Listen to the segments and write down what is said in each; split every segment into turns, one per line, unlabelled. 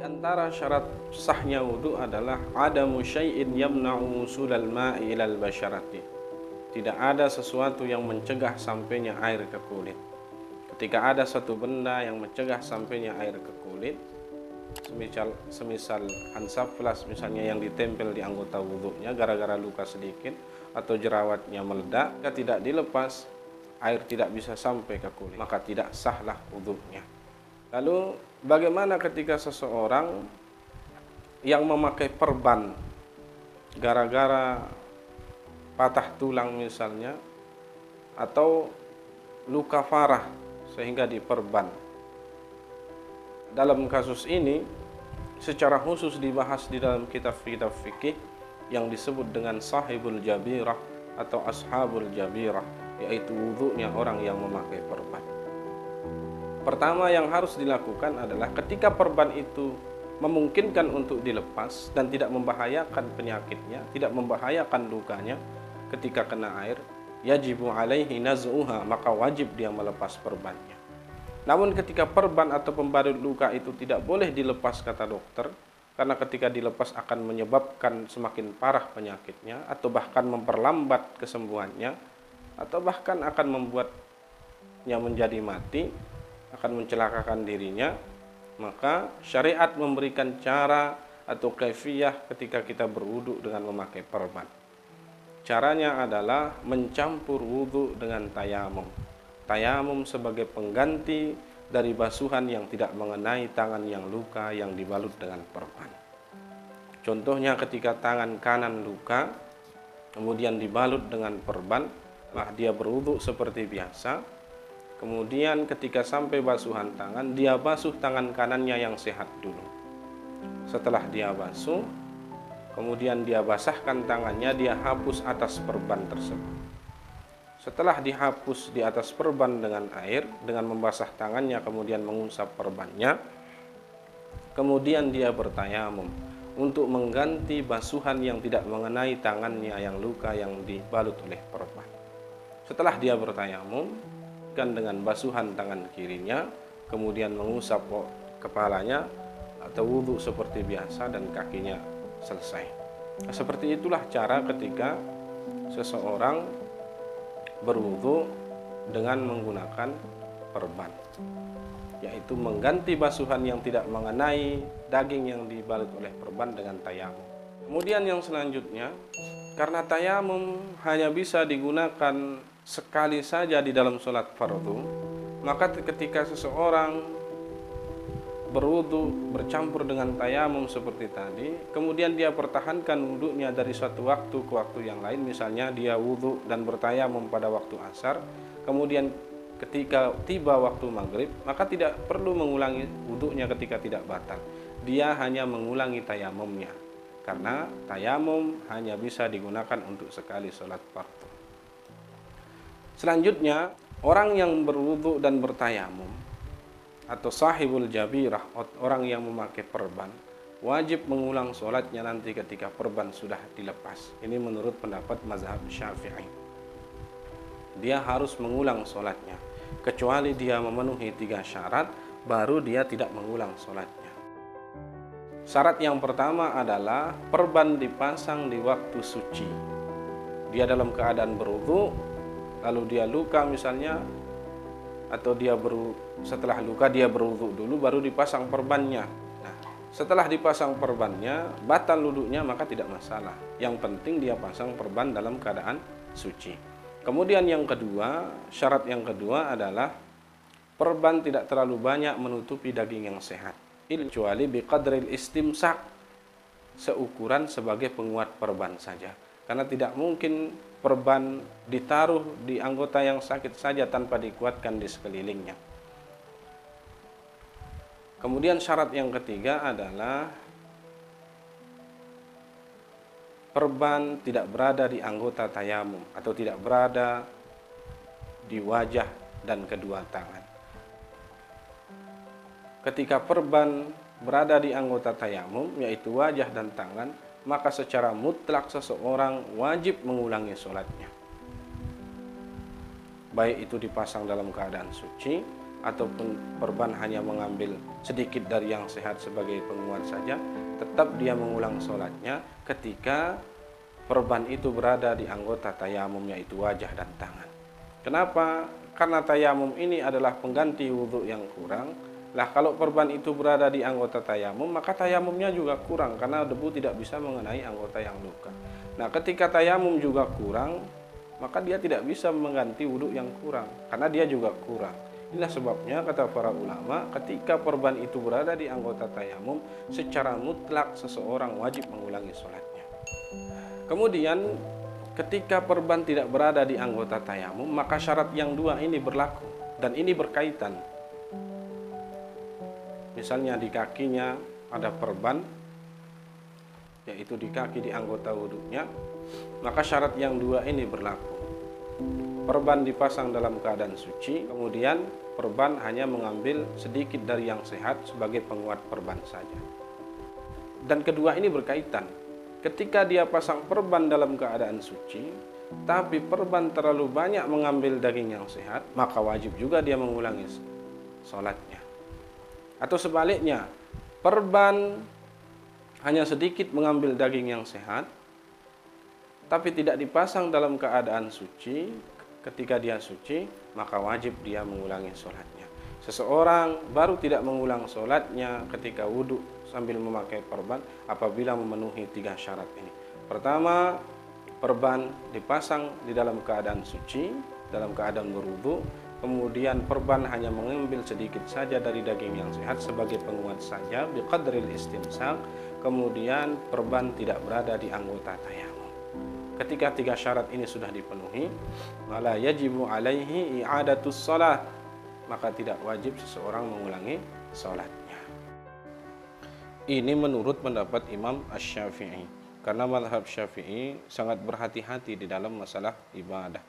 Antara syarat sahnya wudu adalah adamu syai'in yamna'u usulal ma'i ilal basyarati. Tidak ada sesuatu yang mencegah sampainya air ke kulit. Ketika ada satu benda yang mencegah sampainya air ke kulit, semisal hansaplas misalnya yang ditempel di anggota wudunya gara-gara luka sedikit atau jerawatnya meledak, jika tidak dilepas, air tidak bisa sampai ke kulit, maka tidak sahlah wudunya. Lalu bagaimana ketika seseorang yang memakai perban gara-gara patah tulang misalnya, atau luka parah sehingga diperban? Dalam kasus ini secara khusus dibahas di dalam kitab-kitab fikih yang disebut dengan sahibul jabirah atau ashabul jabirah, yaitu wudunya orang yang memakai perban. Pertama yang harus dilakukan adalah ketika perban itu memungkinkan untuk dilepas dan tidak membahayakan penyakitnya, tidak membahayakan lukanya ketika kena air, yajibu alaihi naz'uha, maka wajib dia melepas perbannya. Namun ketika perban atau pembalut luka itu tidak boleh dilepas kata dokter, karena ketika dilepas akan menyebabkan semakin parah penyakitnya atau bahkan memperlambat kesembuhannya atau bahkan akan membuatnya menjadi mati, akan mencelakakan dirinya, maka syariat memberikan cara atau kaifiyah ketika kita berwudu dengan memakai perban. Caranya adalah mencampur wudu dengan tayamum. Tayamum sebagai pengganti dari basuhan yang tidak mengenai tangan yang luka yang dibalut dengan perban. Contohnya ketika tangan kanan luka, kemudian dibalut dengan perban, maka dia berwudu seperti biasa. Kemudian ketika sampai basuhan tangan, dia basuh tangan kanannya yang sehat dulu. Setelah dia basuh, kemudian dia basahkan tangannya, dia hapus atas perban tersebut. Setelah dihapus di atas perban dengan air, dengan membasah tangannya kemudian mengusap perbannya, kemudian dia bertayamum untuk mengganti basuhan yang tidak mengenai tangannya yang luka yang dibalut oleh perban. Setelah dia bertayamum dengan basuhan tangan kirinya, kemudian mengusap kepalanya atau wudhu seperti biasa dan kakinya selesai. Nah, seperti itulah cara ketika seseorang berwudhu dengan menggunakan perban, yaitu mengganti basuhan yang tidak mengenai daging yang dibalut oleh perban dengan tayamum. Kemudian yang selanjutnya, karena tayamum hanya bisa digunakan sekali saja di dalam sholat fardu, maka ketika seseorang berwudu bercampur dengan tayamum seperti tadi, kemudian dia pertahankan wudunya dari suatu waktu ke waktu yang lain, misalnya dia wudu dan bertayamum pada waktu asar, kemudian ketika tiba waktu maghrib, maka tidak perlu mengulangi wudunya ketika tidak batal, dia hanya mengulangi tayamumnya, karena tayamum hanya bisa digunakan untuk sekali sholat fardu. Selanjutnya, orang yang berwudu dan bertayamum atau sahibul jabirah, orang yang memakai perban, wajib mengulang sholatnya nanti ketika perban sudah dilepas. Ini menurut pendapat mazhab Syafi'i. Dia harus mengulang sholatnya, kecuali dia memenuhi 3 syarat, baru dia tidak mengulang sholatnya. Syarat yang pertama adalah perban dipasang di waktu suci. Dia dalam keadaan berwudu, lalu dia luka misalnya, atau setelah luka dia berwudu dulu baru dipasang perbannya. Nah, setelah dipasang perbannya, batal wudunya maka tidak masalah. Yang penting dia pasang perban dalam keadaan suci. Kemudian yang kedua, syarat yang kedua adalah perban tidak terlalu banyak menutupi daging yang sehat, kecuali biqadril istimsak, seukuran sebagai penguat perban saja. Karena tidak mungkin perban ditaruh di anggota yang sakit saja tanpa dikuatkan di sekelilingnya. Kemudian syarat yang ketiga adalah perban tidak berada di anggota tayamum atau tidak berada di wajah dan kedua tangan. Ketika perban berada di anggota tayamum, yaitu wajah dan tangan, maka secara mutlak seseorang wajib mengulangi sholatnya. Baik itu dipasang dalam keadaan suci ataupun perban hanya mengambil sedikit dari yang sehat sebagai penguat saja, tetap dia mengulang sholatnya ketika perban itu berada di anggota tayamum, yaitu wajah dan tangan. Kenapa? Karena tayamum ini adalah pengganti wudhu yang kurang. Lah kalau perban itu berada di anggota tayamum, maka tayamumnya juga kurang karena debu tidak bisa mengenai anggota yang luka. Nah, ketika tayamum juga kurang, maka dia tidak bisa mengganti wudhu yang kurang karena dia juga kurang. Inilah sebabnya kata para ulama, ketika perban itu berada di anggota tayamum, secara mutlak seseorang wajib mengulangi sholatnya. Kemudian ketika perban tidak berada di anggota tayamum, maka syarat yang dua ini berlaku dan ini berkaitan. Misalnya di kakinya ada perban, yaitu di kaki di anggota wudhunya, maka syarat yang dua ini berlaku. Perban dipasang dalam keadaan suci, kemudian perban hanya mengambil sedikit dari yang sehat sebagai penguat perban saja. Dan kedua ini berkaitan. Ketika dia pasang perban dalam keadaan suci, tapi perban terlalu banyak mengambil daging yang sehat, maka wajib juga dia mengulangi sholatnya. Atau sebaliknya, perban hanya sedikit mengambil daging yang sehat, tapi tidak dipasang dalam keadaan suci. Ketika dia suci, maka wajib dia mengulangi sholatnya. Seseorang baru tidak mengulang sholatnya ketika wudhu sambil memakai perban apabila memenuhi 3 syarat ini. Pertama, perban dipasang di dalam keadaan suci, dalam keadaan berwudhu. Kemudian perban hanya mengambil sedikit saja dari daging yang sehat sebagai penguat saja, biqadril istimsak. Kemudian perban tidak berada di anggota tayamum. Ketika 3 syarat ini sudah dipenuhi, mala yajibu alaihi i'adatus shalah, maka tidak wajib seseorang mengulangi sholatnya. Ini menurut pendapat Imam Asy-Syafi'i, karena mazhab Syafi'i sangat berhati-hati di dalam masalah ibadah.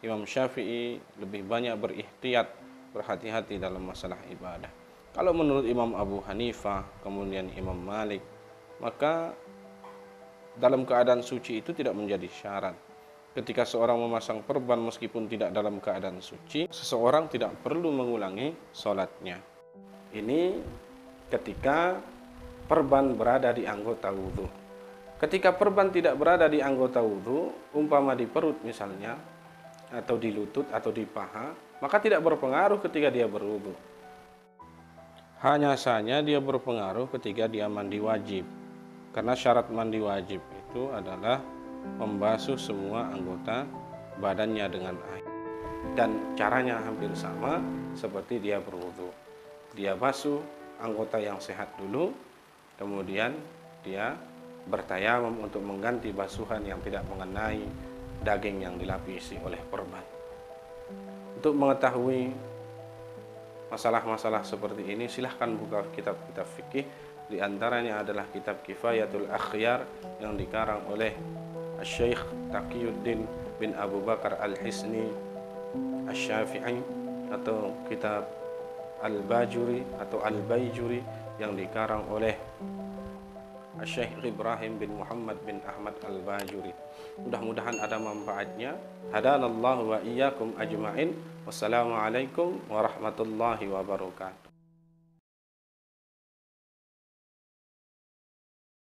Imam Syafi'i lebih banyak berihtiyat, berhati-hati dalam masalah ibadah. Kalau menurut Imam Abu Hanifah, kemudian Imam Malik, maka dalam keadaan suci itu tidak menjadi syarat. Ketika seorang memasang perban meskipun tidak dalam keadaan suci, seseorang tidak perlu mengulangi sholatnya. Ini ketika perban berada di anggota wudhu. Ketika perban tidak berada di anggota wudhu, umpama di perut misalnya, atau di lutut atau di paha, maka tidak berpengaruh ketika dia berwudhu. Hanya saja dia berpengaruh ketika dia mandi wajib. Karena syarat mandi wajib itu adalah membasuh semua anggota badannya dengan air. Dan caranya hampir sama seperti dia berwudhu. Dia basuh anggota yang sehat dulu, kemudian dia bertayamum untuk mengganti basuhan yang tidak mengenai daging yang dilapisi oleh perban. Untuk mengetahui masalah-masalah seperti ini, silahkan buka kitab-kitab fikih. Di antaranya adalah kitab Kifayatul Akhyar yang dikarang oleh Syekh Taqiyuddin bin Abu Bakar Al-Hisni Asy-Syafi'i, atau kitab Al-Bajuri atau Al-Baijuri yang dikarang oleh Syekh Ibrahim bin Muhammad bin Ahmad Al-Bajuri. Mudah-mudahan ada manfaatnya. Hadanallahu wa iyyakum ajma'in. Wassalamualaikum warahmatullahi wabarakatuh.